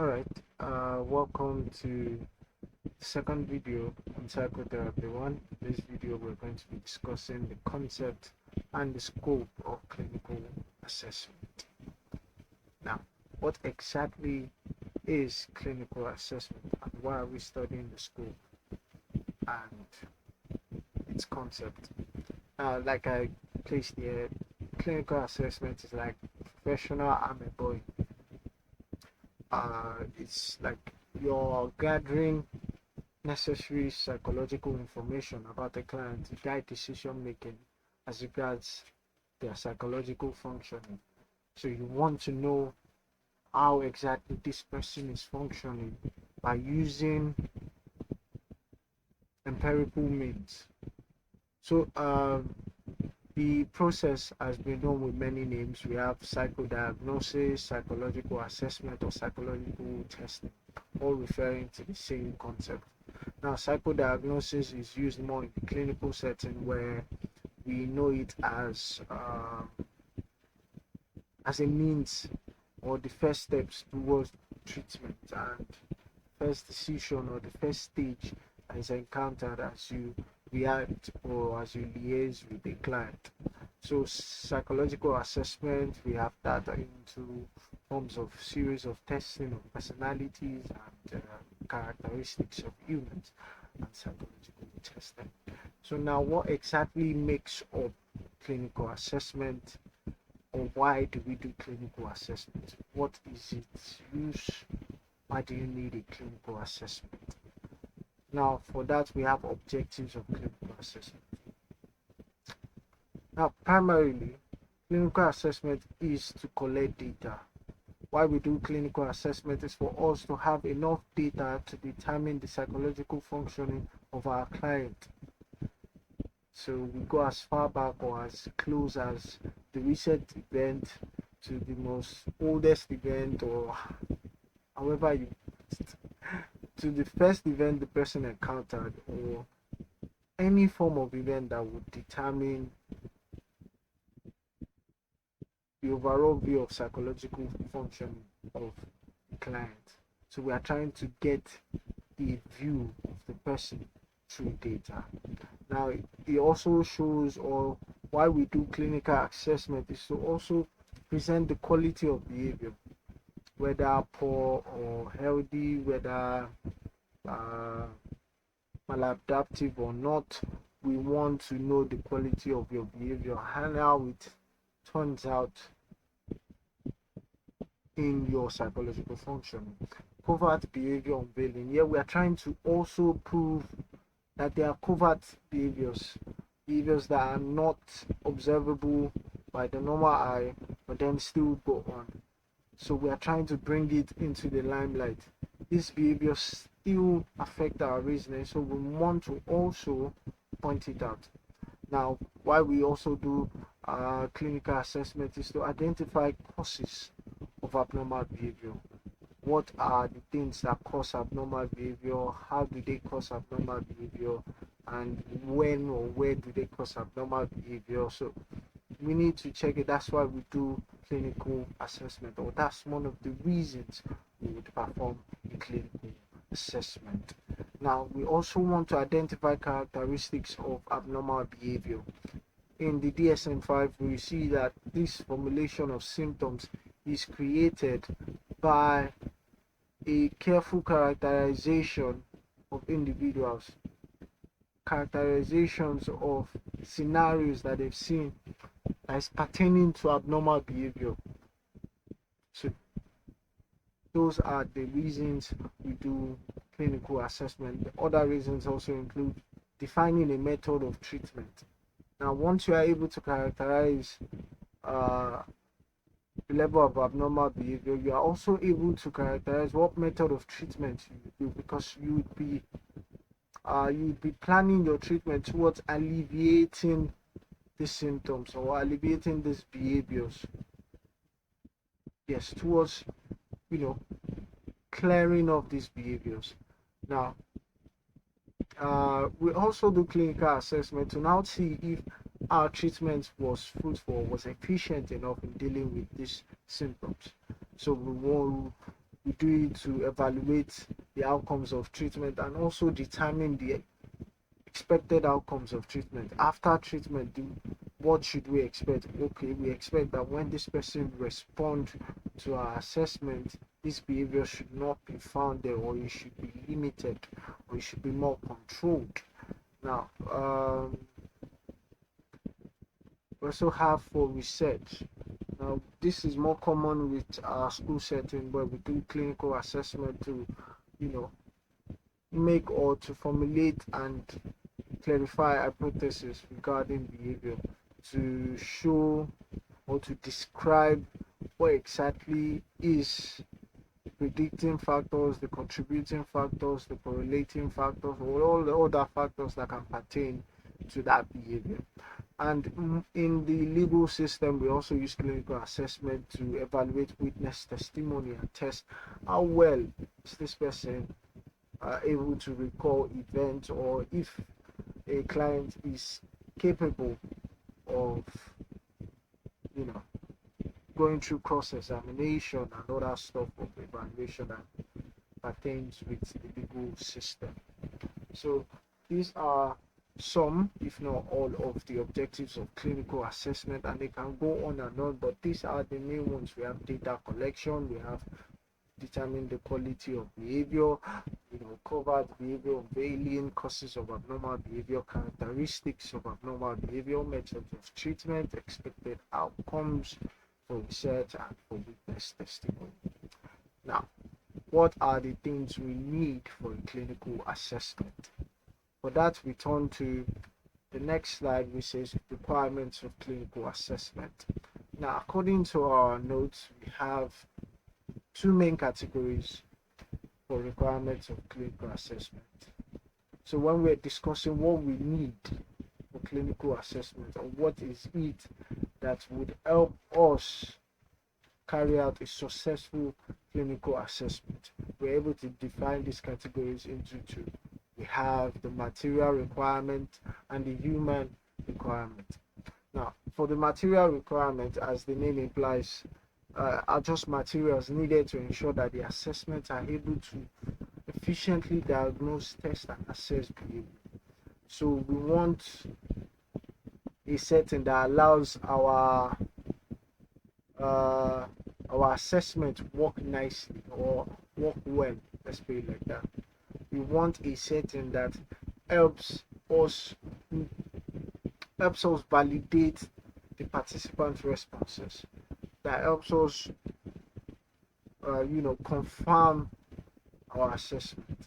Alright, welcome to the second video on psychotherapy one. In this video, we're going to be discussing the concept and the scope of clinical assessment. Now, what exactly is clinical assessment and why are we studying the scope and its concept? Like I placed here, clinical assessment is like professional amoeba. It's like you're gathering necessary psychological information about the client to guide decision making as regards their psychological functioning. So you want to know how exactly this person is functioning by using empirical means. So the process has been known with many names. We have psychodiagnosis, psychological assessment, or psychological testing, all referring to the same concept. Now, psychodiagnosis is used more in the clinical setting where we know it as a means or the first steps towards treatment and first decision or the first stage that is encountered as you react or as you liaise with the client. So psychological assessment, we have that into forms of series of testing of personalities and characteristics of humans and psychological testing. So now what exactly makes up clinical assessment, or why do we do clinical assessment? What is its use? Why do you need a clinical assessment? Now, for that, we have objectives of clinical assessment. Now, primarily, clinical assessment is to collect data. Why we do clinical assessment is for us to have enough data to determine the psychological functioning of our client. So we go as far back or as close as the recent event to the most oldest event, or however you to the first event the person encountered, or any form of event that would determine the overall view of psychological functioning of the client. So we are trying to get the view of the person through data. Now, it also shows, or why we do clinical assessment is to also present the quality of behavior, whether poor or healthy, whether maladaptive or not. We want to know the quality of your behavior and how it turns out in your psychological functioning. Covert behavior unveiling. Here we are trying to also prove that there are covert behaviors that are not observable by the normal eye, but then still go on. So we are trying to bring it into the limelight. These behaviors still affect our reasoning, so we want to also point it out. Now, why we also do clinical assessment is to identify causes of abnormal behavior. What are the things that cause abnormal behavior? How do they cause abnormal behavior? And when or where do they cause abnormal behavior? So we need to check it. That's why we do clinical assessment, or that's one of the reasons we would perform a clinical assessment. Now, we also want to identify characteristics of abnormal behavior. In the DSM-5, we see that this formulation of symptoms is created by a careful characterization of individuals, characterizations of scenarios that they've seen that is pertaining to abnormal behavior. So those are the reasons we do clinical assessment. The other reasons also include defining a method of treatment. Now, once you are able to characterize the level of abnormal behavior, you are also able to characterize what method of treatment you do, because you'd be planning your treatment towards alleviating the symptoms or alleviating these behaviors. Yes, towards clearing of these behaviors. Now, we also do clinical assessment to now see if our treatment was fruitful, was efficient enough in dealing with these symptoms. So We do it to evaluate the outcomes of treatment and also determine the expected outcomes of treatment. After treatment, what should we expect? Okay, we expect that when this person responds to our assessment, this behavior should not be found there, or it should be limited, or it should be more controlled. Now, we also have for research. Now, this is more common with our school setting where we do clinical assessment to, you know, make or to formulate and clarify hypotheses regarding behavior, to show or to describe what exactly is the predicting factors, the contributing factors, the correlating factors, or all the other factors that can pertain to that behavior. And in the legal system, we also use clinical assessment to evaluate witness testimony and test how well is this person able to recall events, or if a client is capable of, you know, going through cross-examination and other stuff of evaluation that pertains with the legal system. So these are some, if not all, of the objectives of clinical assessment, and they can go on and on, but these are the main ones. We have data collection, we have determine the quality of behavior, covered behavior, unveiling causes of abnormal behavior, characteristics of abnormal behavior, methods of treatment, expected outcomes for research and for witness testimony. Now, what are the things we need for a clinical assessment? For that, we turn to the next slide, which says requirements of clinical assessment. Now, according to our notes, we have two main categories for requirements of clinical assessment. So when we're discussing what we need for clinical assessment, or what is it that would help us carry out a successful clinical assessment, we're able to define these categories into two. We have the material requirement and the human requirement. Now, for the material requirement, as the name implies, are just materials needed to ensure that the assessments are able to efficiently diagnose, test, and assess behavior. So we want a setting that allows our assessment work nicely or work well. Let's put it like that. We want a setting that helps us validate the participants' responses, that helps us confirm our assessment.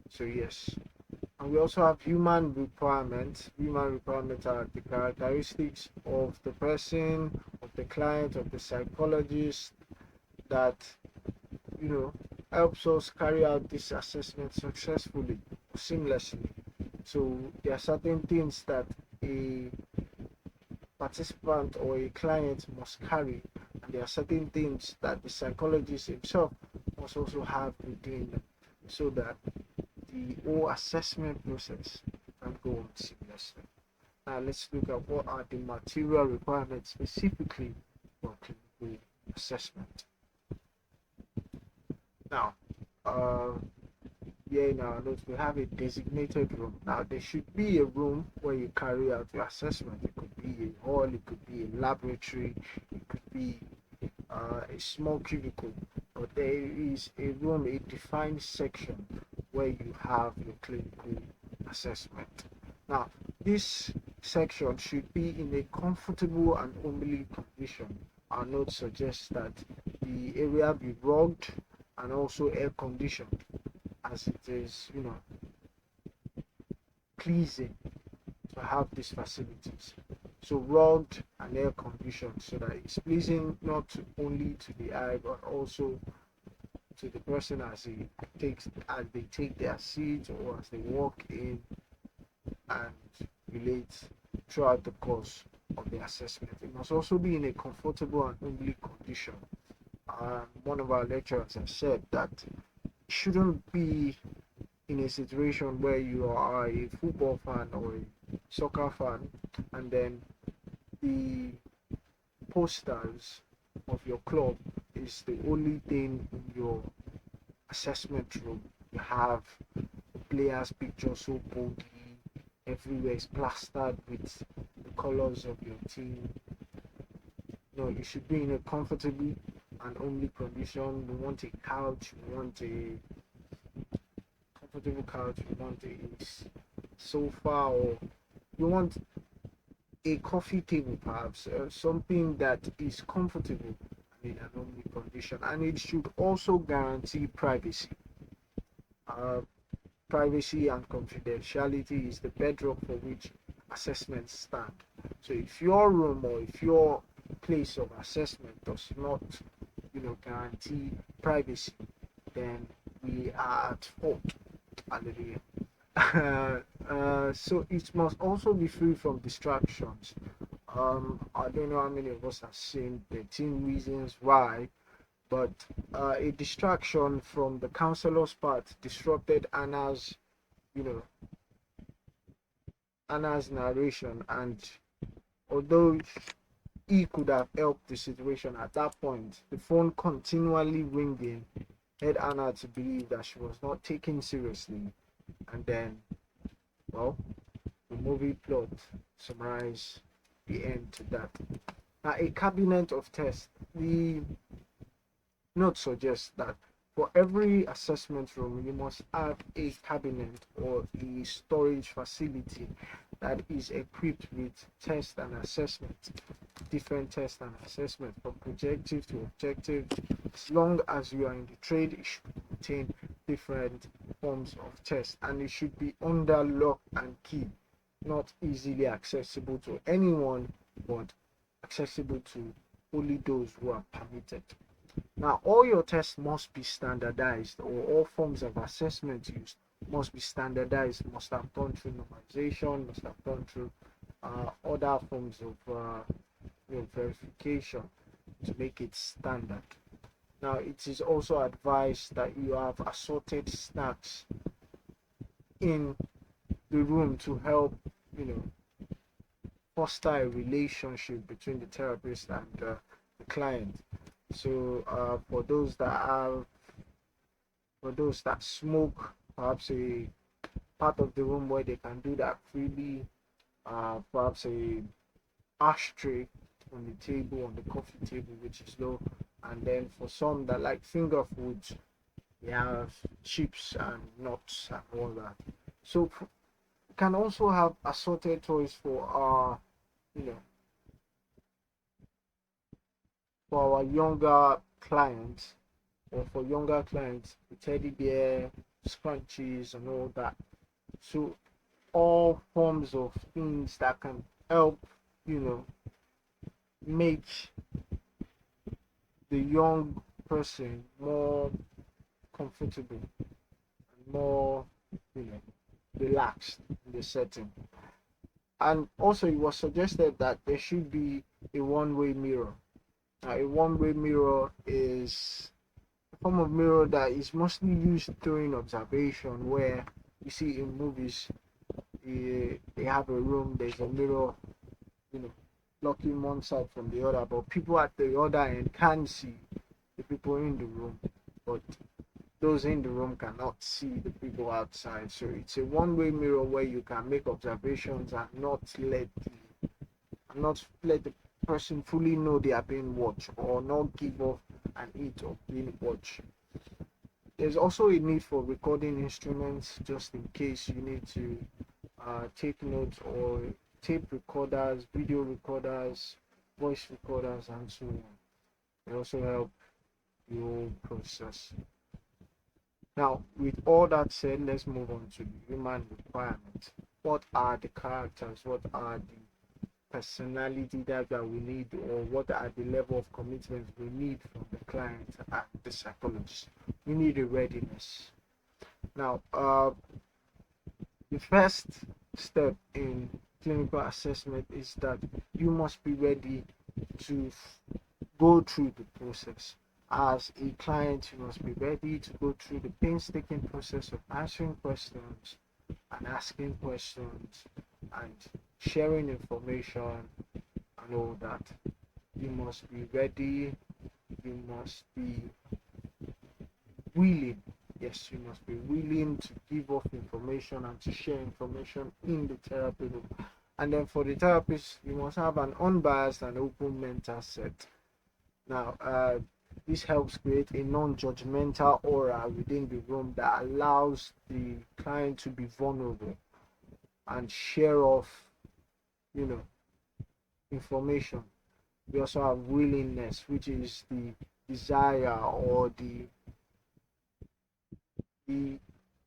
So yes, and we also have human requirements. Human requirements are the characteristics of the person, of the client, of the psychologist that helps us carry out this assessment successfully, seamlessly. So there are certain things that a participant or a client must carry, and there are certain things that the psychologist himself must also have within them, so that the whole assessment process can go on seamlessly. Now let's look at what are the material requirements specifically for clinical assessment. Now, here in our notes, we have a designated room. Now, there should be a room where you carry out your assessment. It could be a hall, it could be a laboratory, it could be a small cubicle, but there is a room, a defined section where you have your clinical assessment. Now, this section should be in a comfortable and homely condition. Our notes suggest that the area be rugged and also air conditioned, as it is pleasing to have these facilities. So rugged and air conditioned, so that it's pleasing not only to the eye but also to the person as they take their seat, or as they walk in and relate throughout the course of the assessment. It must also be in a comfortable and homely condition. One of our lecturers has said that it shouldn't be in a situation where you are a football fan or a soccer fan, and then the posters of your club is the only thing in your assessment room. You have the players' picture so boldly, everywhere is plastered with the colors of your team. No, you should be in a comfortable and homely condition. You want a couch, you want a comfortable couch, you want a sofa, or you want a coffee table, perhaps, something that is comfortable and in an homely condition. And it should also guarantee privacy. Uh, Privacy and confidentiality is the bedrock for which assessments stand. So if your room or if your place of assessment does not, guarantee privacy, then we are at fault. Hallelujah. So it must also be free from distractions. I don't know how many of us have seen 13 Reasons Why, but a distraction from the counselor's part disrupted you know, Anna's narration, and although he could have helped the situation at that point, the phone continually ringing led Anna to believe that she was not taken seriously, and then, well, the movie plot summarize the end to that. Now, a cabinet of tests. The note suggests that for every assessment room, you must have a cabinet or a storage facility that is equipped with test and assessment, different tests and assessment from projective to objective. As long as you are in the trade, it should contain different forms of tests, and it should be under lock and key, not easily accessible to anyone, but accessible to only those who are permitted. Now, all your tests must be standardized, or all forms of assessment used must be standardized, must have gone through normalization, must have gone through other forms of verification to make it standard. Now, it is also advised that you have assorted snacks in the room to help, foster a relationship between the therapist and the client. So for those that smoke, perhaps a part of the room where they can do that freely, perhaps a ashtray on the table, on the coffee table, which is low. And then for some that like finger foods, they have chips and nuts and all that. So we can also have assorted toys for our, you know, for our younger clients, or for younger clients, the teddy bear, scrunchies, and all that. So all forms of things that can help, make the young person more comfortable and more, relaxed in the setting. And also, it was suggested that there should be a one-way mirror. A one-way mirror is a form of mirror that is mostly used during observation, where you see in movies, they have a room, there's a mirror, you know, blocking one side from the other, but people at the other end can see the people in the room, but those in the room cannot see the people outside. So it's a one-way mirror where you can make observations and not let the person fully know they are being watched, or not give off an hint of being watched. There's also a need for recording instruments, just in case you need to take notes, or tape recorders, video recorders, voice recorders, and so on. They also help your process. Now, with all that said, let's move on to the human requirements. What are the characters? What are the personality that we need, or what are the level of commitment we need from the client and the psychologist? We need a readiness. Now, the first step in clinical assessment is that you must be ready to go through the process. As a client, you must be ready to go through the painstaking process of answering questions and asking questions and sharing information and all that. You must be ready, you must be willing Yes, you must be willing to give off information and to share information in the therapy room. And then for the therapist, you must have an unbiased and open mental set. Now, this helps create a non-judgmental aura within the room that allows the client to be vulnerable and share off, you know, information. We also have willingness, which is the desire or the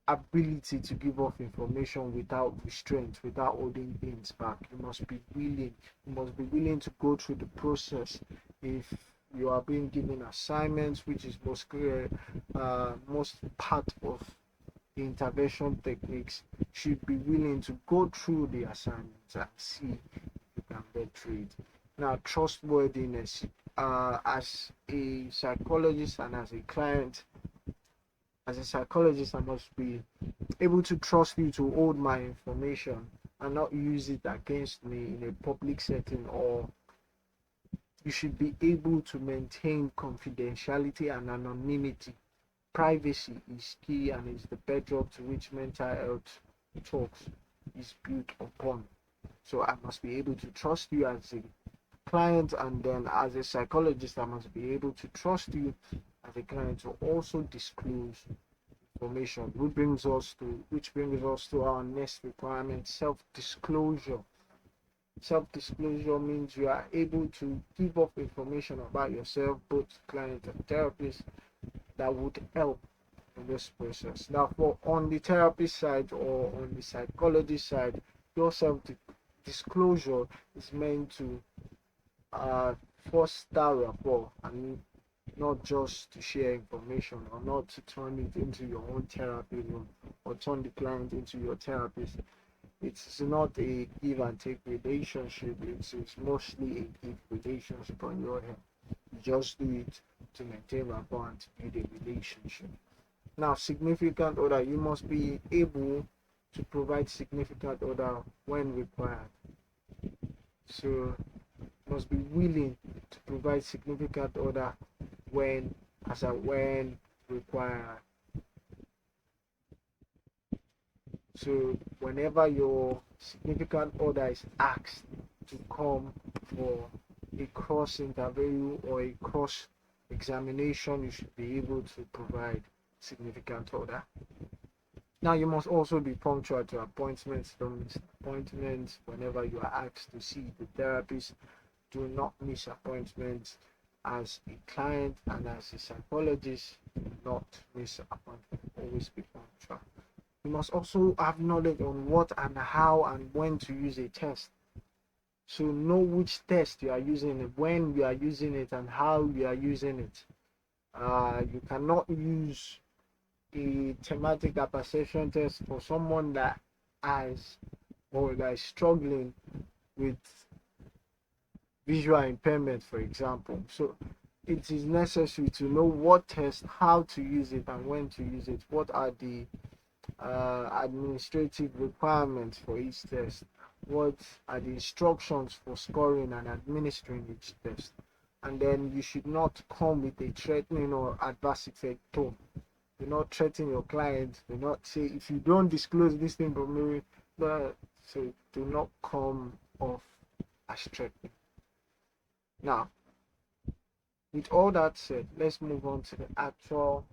ability to give off information without restraint, without holding things back. You must be willing. You must be willing to go through the process. If you are being given assignments, which is most part of the intervention techniques, should be willing to go through the assignments and see if you can get through it. Now, trustworthiness. As a psychologist and as a client, as a psychologist, I must be able to trust you to hold my information and not use it against me in a public setting, or you should be able to maintain confidentiality and anonymity. Privacy is key and is the bedrock to which mental health talks is built upon. So I must be able to trust you as a client, and then as a psychologist, I must be able to trust you as a client to also disclose information, which brings us to our next requirement: self-disclosure. Self-disclosure means you are able to give up information about yourself, both client and therapist, that would help in this process. Now, for on the therapist side or on the psychologist side, your self-disclosure is meant to foster rapport and not just to share information, or not to turn it into your own therapy room or turn the client into your therapist. It's not a give and take relationship, it's mostly a give relationship on your end. You just do it to maintain rapport and to build a relationship. Now, significant other, you must be able to provide significant other when required. So you must be willing to provide significant other when required. So whenever your significant other is asked to come for a cross interview or a cross examination, you should be able to provide significant other. Now, you must also be punctual to appointments. Don't miss appointments whenever you are asked to see the therapist. Do not miss appointments. As a client and as a psychologist, do not miss appointments. Always be punctual. You must also have knowledge on what and how and when to use a test. So know which test you are using, when you are using it, and how you are using it. You cannot use a thematic perception test for someone that has or that is struggling with visual impairment, for example. So it is necessary to know what test, how to use it, and when to use it. What are the administrative requirements for each test? What are the instructions for scoring and administering each test? And then you should not come with a threatening or adverse effect tone. Do not threaten your client. Do not say, if you don't disclose this thing from me, so do not come off as threatening. Now, with all that said, let's move on to the actual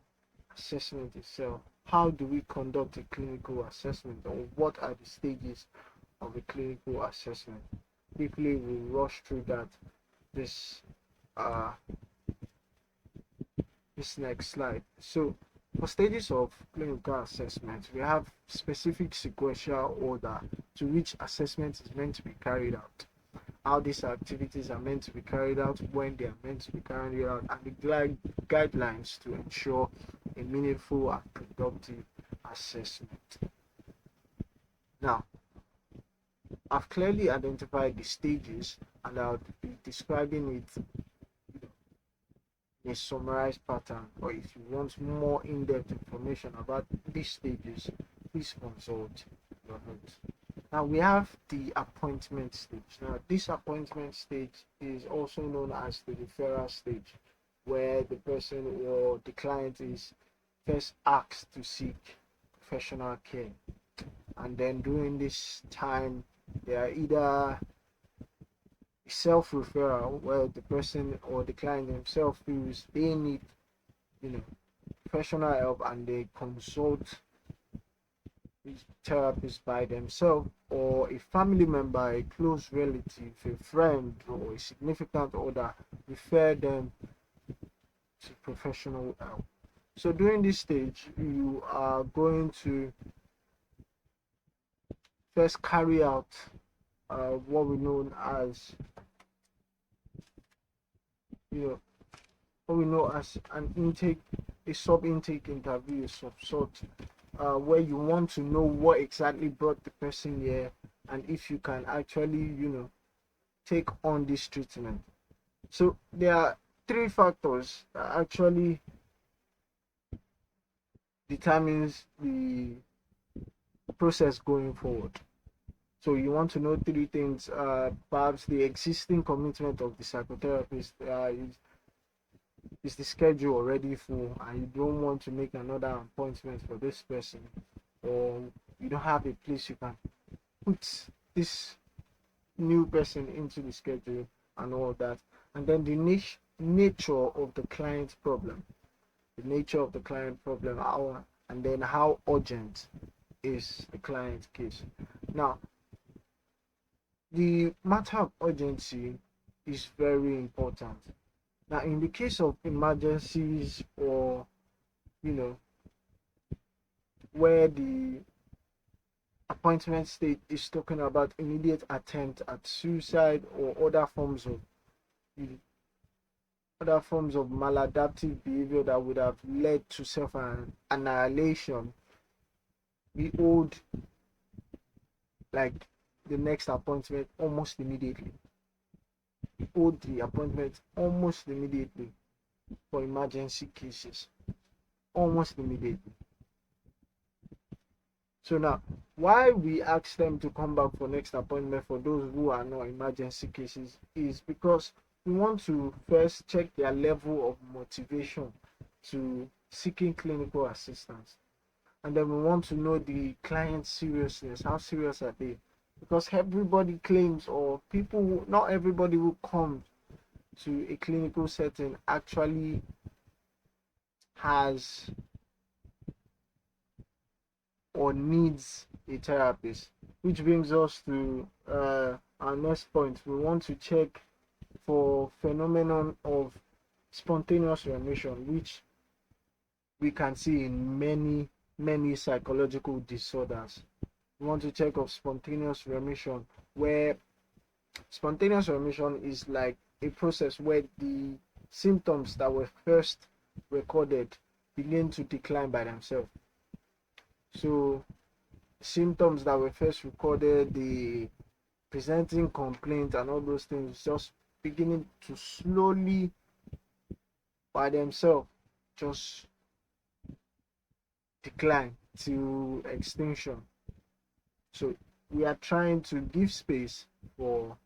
assessment itself. How do we conduct a clinical assessment, or what are the stages of a clinical assessment? Quickly, we'll rush through that this next slide. So, for stages of clinical assessment, we have specific sequential order to which assessment is meant to be carried out, how these activities are meant to be carried out, when they are meant to be carried out, and the guidelines to ensure a meaningful and productive assessment. Now, I've clearly identified the stages, and I'll be describing it in a summarized pattern. Or if you want more in-depth information about these stages, please consult your notes. Now, we have the appointment stage. Now, this appointment stage is also known as the referral stage, where the person or the client is first asked to seek professional care. And then during this time, they are either self-referral, where the person or the client themselves feels they need, professional help, and they consult therapists by themselves, or a family member, a close relative, a friend, or a significant other refer them to professional help. So during this stage, you are going to first carry out what we know as, you know, what we know as an intake, a sub-intake interview of some sort, where you want to know what exactly brought the person here, and if you can actually, take on this treatment. So there are three factors that actually determines the process going forward. So you want to know three things. Perhaps the existing commitment of the psychotherapist. Is the schedule already full and you don't want to make another appointment for this person, or you don't have a place you can put this new person into the schedule and all that. And then the nature of the client's problem, and then how urgent is the client's case. Now, the matter of urgency is very important. Now, in the case of emergencies, or where the appointment state is talking about immediate attempt at suicide or other forms of maladaptive behavior that would have led to self-annihilation, we hold like the next appointment almost immediately. Hold the appointment almost immediately for emergency cases, almost immediately. So now, why we ask them to come back for next appointment for those who are not emergency cases is because we want to first check their level of motivation to seeking clinical assistance, and then we want to know the client's seriousness. How serious are they? Because everybody claims, or not everybody who comes to a clinical setting actually has or needs a therapist, which brings us to our next point. We want to check for phenomenon of spontaneous remission, which we can see in many psychological disorders. We want to check of spontaneous remission, where spontaneous remission is like a process where the symptoms that were first recorded begin to decline by themselves. So symptoms that were first recorded, the presenting complaint and all those things, just beginning to slowly by themselves just decline to extinction. So we are trying to give space for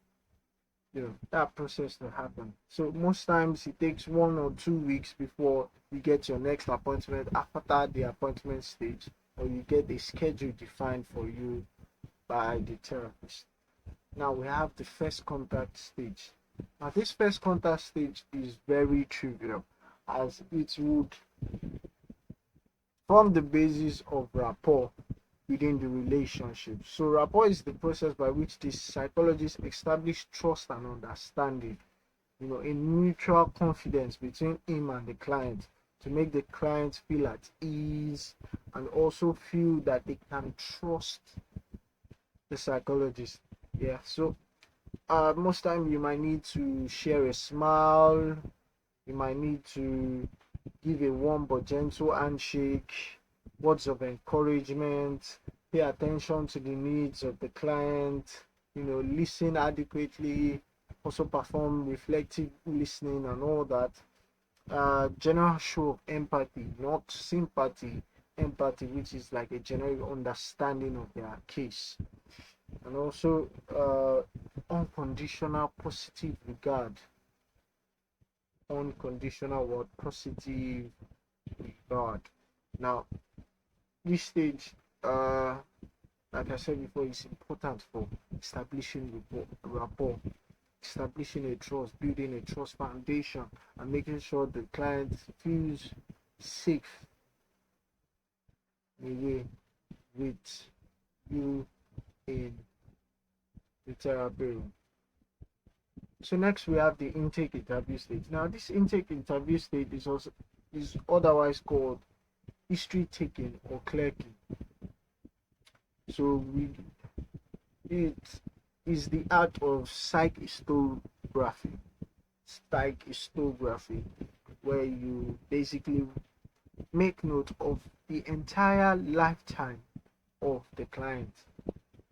that process to happen. So most times it takes 1 or 2 weeks before you get your next appointment after the appointment stage, or you get a schedule defined for you by the therapist. Now we have the first contact stage. Now this first contact stage is very trivial, as it would form the basis of rapport within the relationship. So rapport is the process by which the psychologists establish trust and understanding, a mutual confidence between him and the client, to make the client feel at ease and also feel that they can trust the psychologist. Yeah, so most time you might need to share a smile, you might need to give a warm but gentle handshake, words of encouragement, pay attention to the needs of the client, listen adequately, also perform reflective listening and all that. General show of empathy, not sympathy, empathy, which is like a general understanding of their case. And also unconditional positive regard. Unconditional what? Positive regard. Now, this stage, like I said before, is important for establishing rapport, establishing a trust, building a trust foundation, and making sure the client feels safe in a way with you in the therapy room. So next we have the intake interview stage. Now this intake interview stage is otherwise called history taking or clerking. So it is the art of psychistography, where you basically make note of the entire lifetime of the client,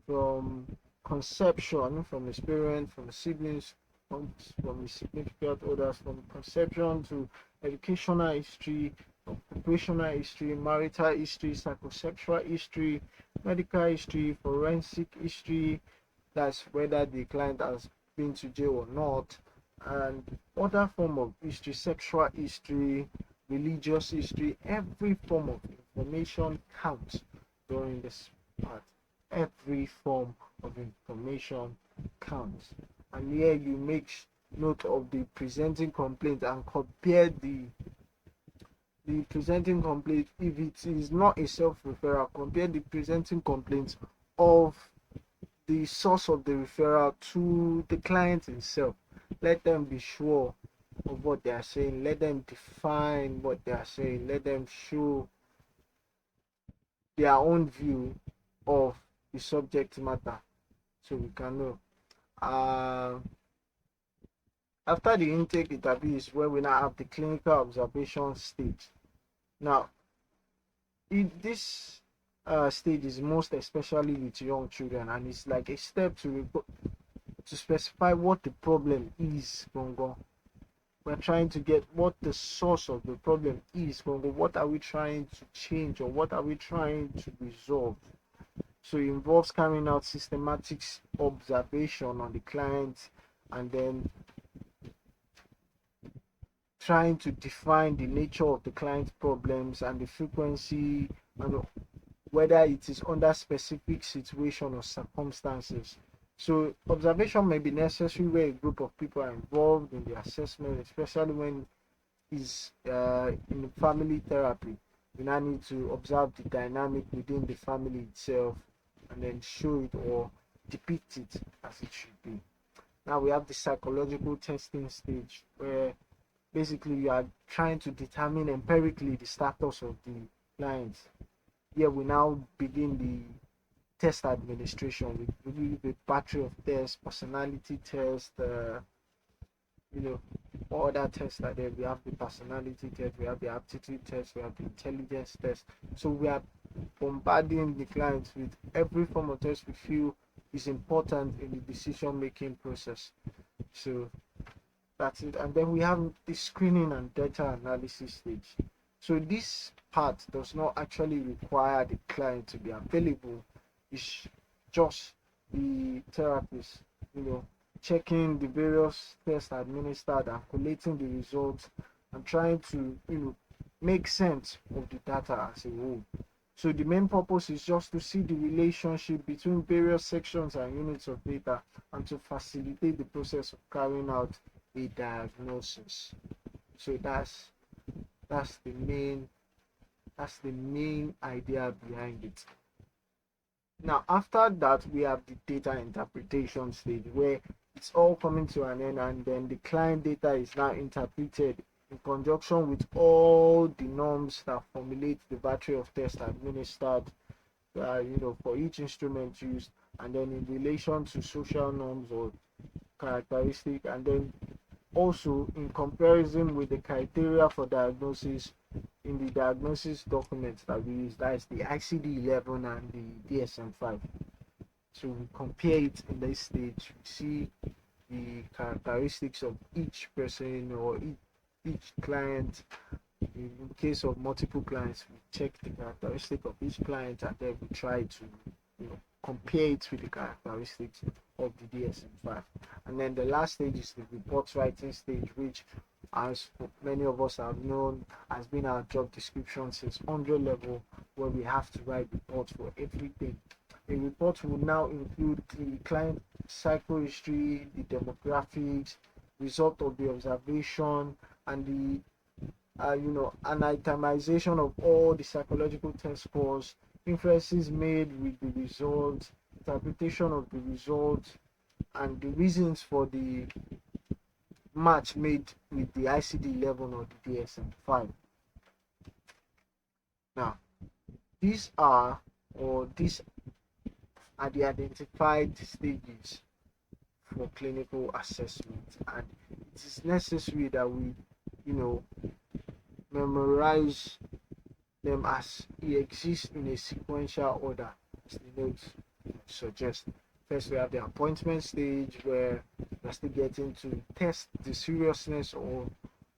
from conception, from experience, from siblings, from the significant others, from conception to educational history, occupational history, marital history, psychosexual history, medical history, forensic history, that's whether the client has been to jail or not, and other form of history, sexual history, religious history. Every form of information counts during this part. Every form of information counts. And here you make note of the presenting complaint and compare the presenting complaint. If it is not a self-referral, compare the presenting complaint of the source of the referral to the client himself. Let them be sure of what they are saying. Let them define what they are saying. Let them show their own view of the subject matter so we can know. After the intake interview is where we now have the clinical observation stage. Now, this stage is most especially with young children, and it's like a step to specify what the problem is. We're trying to get what the source of the problem is. What are we trying to change, or what are we trying to resolve? So it involves carrying out systematic observation on the client, and then trying to define the nature of the client's problems and the frequency, and whether it is under specific situation or circumstances. So observation may be necessary where a group of people are involved in the assessment, especially when it's in family therapy. You now need to observe the dynamic within the family itself and then show it or depict it as it should be. Now we have the psychological testing stage, where basically you are trying to determine empirically the status of the client. Here we now begin the test administration with the battery of tests, personality test, all other tests are there. We have the personality test, we have the aptitude test, we have the intelligence test. So we are bombarding the clients with every form of test we feel is important in the decision making process. So that's it. And then we have the screening and data analysis stage. So this part does not actually require the client to be available. It's just the therapist, checking the various tests administered and collating the results and trying to, make sense of the data as a whole. So the main purpose is just to see the relationship between various sections and units of data, and to facilitate the process of carrying out a diagnosis. So that's the main idea behind it. Now after that we have the data interpretation stage, where it's all coming to an end, and then the client data is now interpreted in conjunction with all the norms that formulate the battery of tests administered, for each instrument used, and then in relation to social norms or characteristic, and then also in comparison with the criteria for diagnosis in the diagnosis documents that we use, that is the ICD-11 and the DSM-5. So we compare it in this stage, we see the characteristics of each person or each client. In case of multiple clients, we check the characteristic of each client, and then we try to compare it with the characteristics of the DSM-5. And then the last stage is the report writing stage, which as many of us have known, has been our job description since 100 level, where we have to write reports for everything. A report will now include the client psychohistory, the demographics, result of the observation, and the an itemization of all the psychological test scores, inferences made with the results, interpretation of the results, and the reasons for the match made with the ICD-11 or the DSM-5. Now, these are these are the identified stages for clinical assessment, and it is necessary that we, you know, memorize them as it exists in a sequential order, as the notes suggest. First, we have the appointment stage, where we're still getting to test the seriousness or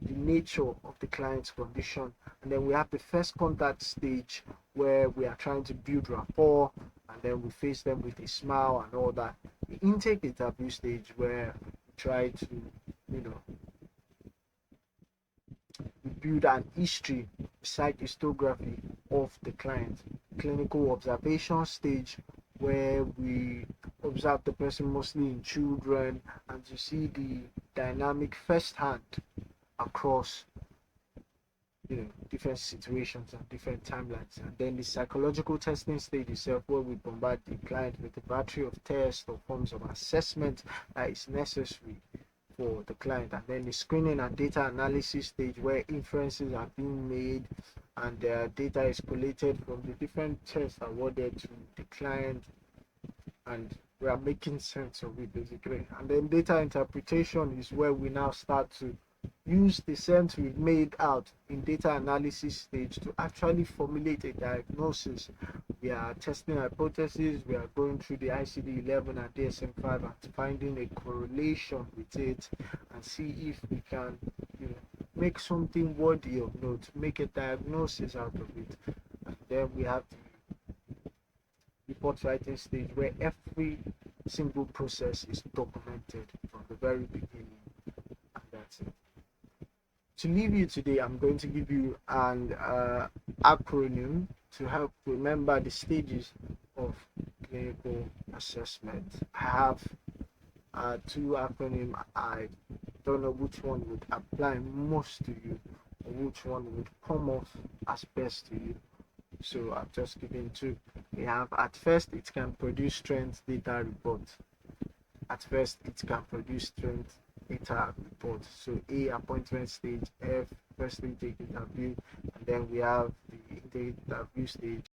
the nature of the client's condition. And then we have the first contact stage, where we are trying to build rapport, and then we face them with a smile and all that. The intake interview stage, where we try to, you know, build an history, psychostography of the client. Clinical observation stage, where we observe the person mostly in children and to see the dynamic firsthand across, different situations and different timelines. And then the psychological testing stage itself, where we bombard the client with a battery of tests or forms of assessment that is necessary for the client. And then the screening and data analysis stage, where inferences are being made and data is collated from the different tests awarded to the client, and we are making sense of it basically. And then data interpretation is where we now start to use the sense we've made out in data analysis stage to actually formulate a diagnosis. We are testing hypotheses, we are going through the ICD-11 and DSM-5 and finding a correlation with it, and see if we can, make something worthy of note, make a diagnosis out of it. And then we have the report writing stage, where every single process is documented from the very beginning, and that's it. To leave you today, I'm going to give you an acronym to help remember the stages of clinical assessment. I have two acronyms. I don't know which one would apply most to you, or which one would come off as best to you. So I've just given two. We have, at first, it can produce strength data report. At first, it can produce strength data report. So A, appointment stage. F, first intake interview. And then we have the intake interview stage.